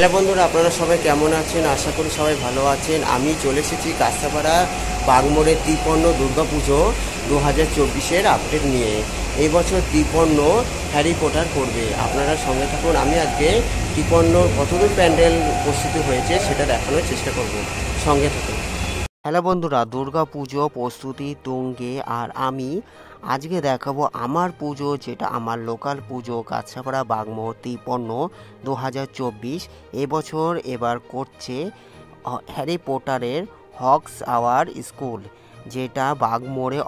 Hello বন্ধুরা, আপনারা সবাই কেমন আছেন? আশা করি সবাই ভালো আছেন। আমি চলে এসেছি কাঁচরাপাড়া বাগমোড়ে 53 দুর্গাপুজো 2024-এর আপডেট নিয়ে। এই বছর 53 হ্যারি পটার করবে। আপনারা সঙ্গে থাকুন। আমি আজকে 53 কতদূর প্যান্ডেল প্রস্তুতি হয়েছে সেটা দেখানোর চেষ্টা করব। সঙ্গে থাকুন। হ্যালো বন্ধুরা, দুর্গা পুজো প্রস্তুতি তুঙ্গে। আর আমি আজকে দেখাবো আমার পুজো, যেটা আমার লোকাল পুজো কাঁচরাপাড়া বাগমোড় 53 2024। এবছর এবার করছে হ্যারি পটারের হগস আওয়ার স্কুল, যেটা বাগমোড়ে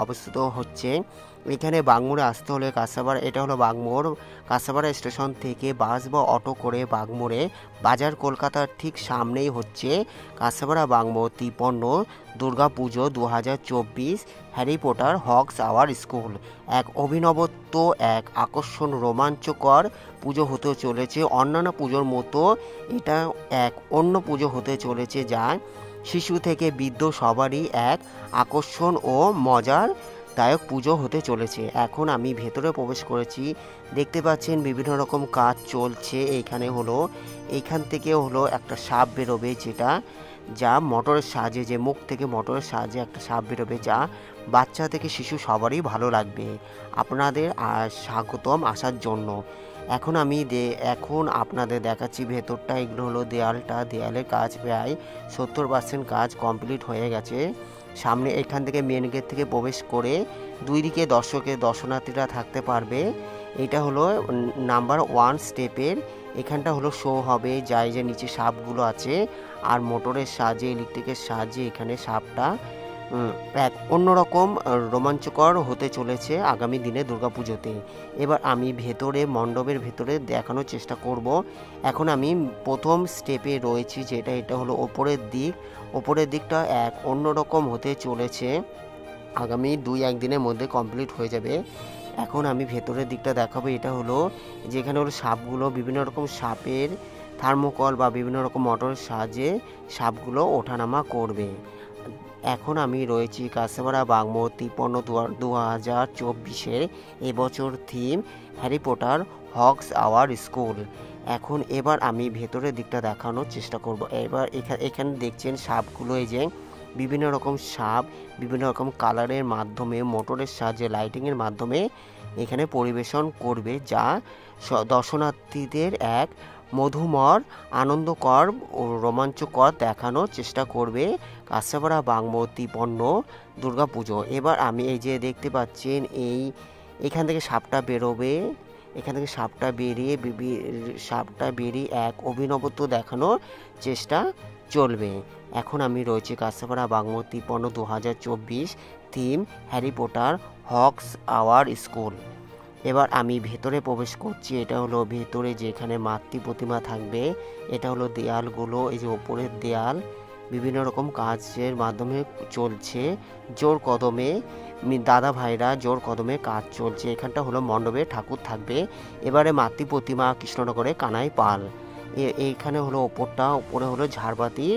অবস্থিত হচ্ছে। এখানে বাগমোড়ে আসতে হলে কাঁচরাপাড়া, এটা হলো বাগমোড়, কাঁচরাপাড়া স্টেশন থেকে বাস বা অটো করে বাগমোড়ে বাজার কলকাতার ঠিক সামনেই হচ্ছে কাঁচরাপাড়া বাগমোড় 53 দুর্গা পুজো 2024 Harry Potter Hogs our school. এক অভিনবত্ব, এক আকর্ষণ, রোমাঞ্চকর পুজো হতে চলেছে। অন্যান্য পুজোর মতো এটা এক অন্য পুজো হতে চলেছে, যা শিশু থেকে বৃদ্ধ সবারই এক আকর্ষণ ও মজার দায়ক পুজো হতে চলেছে। এখন আমি ভেতরে প্রবেশ করেছি, দেখতে পাচ্ছেন বিভিন্ন রকম কাজ চলছে। এইখান থেকে একটা সাপ বেরোবে, যা মোটরের সাহায্যে, যে মুখ থেকে মোটরের সাহায্যে একটা সাপ বেরোবে, যা বাচ্চা থেকে শিশু সবারই ভালো লাগবে। আপনাদের স্বাগতম আসার জন্য। এখন আপনাদের দেখাচ্ছি ভেতরটা। এগুলো হলো দেয়ালের কাজ প্রায় 70% কাজ কমপ্লিট হয়ে গেছে। সামনে এখান থেকে মেন গেট থেকে প্রবেশ করে দুই দিকে দর্শনার্থীরা থাকতে পারবে। এটা হলো নাম্বার 1 স্টেপের। এখানটা হলো শো হবে, যে নিচে সাপগুলো আছে, আর মোটরের সাহায্যে, ইলেকট্রিকের সাহায্যে এখানে সাপটা এক অন্যরকম রোমাঞ্চকর হতে চলেছে আগামী দিনে দুর্গাপুজোতে। এবার আমি মণ্ডপের ভেতরে দেখানোর চেষ্টা করব। এখন আমি প্রথম স্টেপে রয়েছি, এটা হলো ওপরের দিকটা এক অন্যরকম হতে চলেছে। আগামী 2-1 দিনের মধ্যে কমপ্লিট হয়ে যাবে। এখন আমি ভেতরের দিকটা দেখাবো। এটা হলো যেখানে সাপগুলো, বিভিন্ন রকম সাপের থার্মোকল বা বিভিন্ন রকম মোটরের সাহায্যে সাপগুলো ওঠানামা করবে। এখন আমি রয়েছি কাঁচরাপাড়া বাগমোড় 53 2024-এর এবছর theme Harry Potter Hogs our school. এবার আমি ভেতরের দিকটা দেখানোর চেষ্টা করব। এবার এখানে দেখছেন সাপগুলো, এই যে বিভিন্ন রকম সাপ বিভিন্ন রকম কালারের মাধ্যমে, মোটরের সাহায্যে, লাইটিংয়ের মাধ্যমে এখানে পরিবেশন করবে, যা দর্শনার্থীদের এক মধুময়, আনন্দকর ও রোমাঞ্চকর দেখানোর চেষ্টা করবে কাঁচরাপাড়া বাগমোড় 53 দুর্গাপুজো। এবার আমি এই যে দেখতে পাচ্ছেন, এখান থেকে সাপটা বেরোবে। এখান থেকে সাপটা বেরিয়ে এক অভিনবত্ব দেখানোর চেষ্টা চলবে। এখন আমি রয়েছি Kanchrapara Bagmor 53 2024 theme Harry Potter Hogs our school. এবার আমি ভেতরে প্রবেশ করছি। এটা হলো ভেতরে যেখানে মাতৃ প্রতিমা থাকবে। এটা হলো দেয়ালগুলো, এই যে ওপরের দেয়াল বিভিন্ন রকম কাজের মাধ্যমে চলছে জোর কদমে। দাদা ভাইরা জোর কদমে কাজ চলছে। এখানটা হলো মণ্ডপে ঠাকুর থাকবে। এবারে মাতৃ প্রতিমা কৃষ্ণনগরে কানাই পাল। এইখানে হলো ওপরে হলো ঝাড়বাতি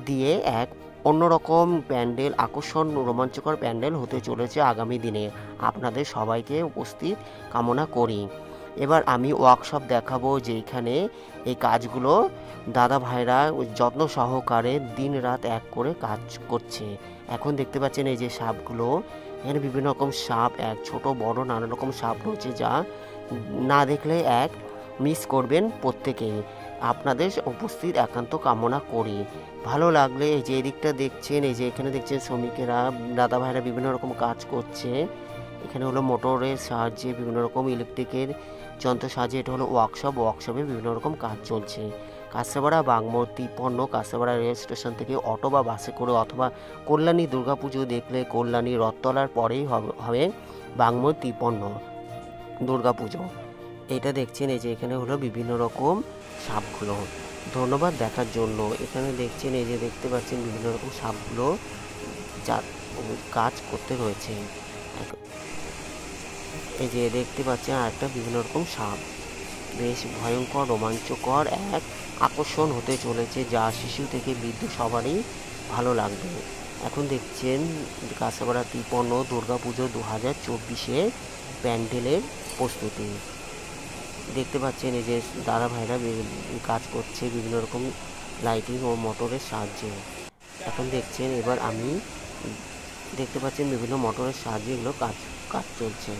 দিয়ে এক অন্যরকম প্যান্ডেল, আকর্ষণ, রোমাঞ্চকর প্যান্ডেল হতে চলেছে আগামী দিনে। আপনাদের সবাইকে উপস্থিত কামনা করি। এবার আমি ওয়ার্কশপ দেখাবো, যেখানে এই কাজগুলো দাদা ভাইরা যত্ন সহকারে দিন রাত এক করে কাজ করছে। এখন দেখতে পাচ্ছেন এই যে সাপগুলো, এখানে বিভিন্ন রকম সাপ, এক ছোট বড় নানা রকম সাপ রয়েছে, যা না দেখলে মিস করবেন প্রত্যেকেই। আপনাদের উপস্থিত একান্ত কামনা করি। ভালো লাগলে এই যে এদিকটা দেখছেন, এই যে এখানে দেখছেন শ্রমিকেরা, দাদা ভাইরা বিভিন্ন রকম কাজ করছে। এখানে হলো মোটরের সাহায্যে, বিভিন্ন রকম ইলেকট্রিকের যন্ত্র সাহায্যে এটা হলো ওয়ার্কশপে বিভিন্ন রকম কাজ চলছে। কাঁচরাপাড়া বাগমোড় 53 কাঁচরাপাড়া রেল স্টেশন থেকে অটো বা বাসে করে, অথবা কল্যাণী দুর্গাপুজো দেখলে কল্যাণী রথতলার পরেই হবে বাগমোড় 53 দুর্গাপুজো। এটা দেখছেন, এই যে এখানে হলো বিভিন্ন রকম সাপগুলো। ধন্যবাদ দেখার জন্য। এখানে দেখছেন, এই যে দেখতে পাচ্ছেন বিভিন্ন রকম সাপগুলো যা কাজ করতে রয়েছে। এই যে দেখতে পাচ্ছেন আরেকটা বিভিন্ন রকম সাপ, বেশ ভয়ঙ্কর, রোমাঞ্চকর এক আকর্ষণ হতে চলেছে, যা শিশু থেকে বৃদ্ধ সবারই ভালো লাগবে। এখন দেখছেন কাঁচরাপাড়া 53 দুর্গাপুজো 2024-এর প্যান্ডেলের প্রস্তুতি। দেখতে পাচ্ছেন এই যে দাদা ভাইরা কাজ করছে বিভিন্ন রকম লাইটিং ও মোটরের সাহায্যে। এখন দেখছেন এবার আমি দেখতে পাচ্ছেন বিভিন্ন মোটরের সাহায্যে এগুলো কাজ কাজ চলছে।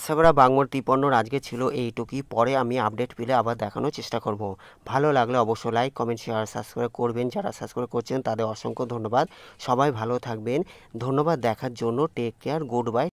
কাঁসাপাড়া বাগমারা 53 আজকে ছিল এইটুকুই। পরে আমি আপডেট পেলে আবার দেখানোর চেষ্টা করব। ভালো লাগলে অবশ্যই লাইক কমেন্ট শেয়ার সাবস্ক্রাইব করবেন। যারা সাবস্ক্রাইব করছেন তাদের অসংখ্য ধন্যবাদ। সবাই ভালো থাকবেন। ধন্যবাদ দেখার জন্য। Take care, good by.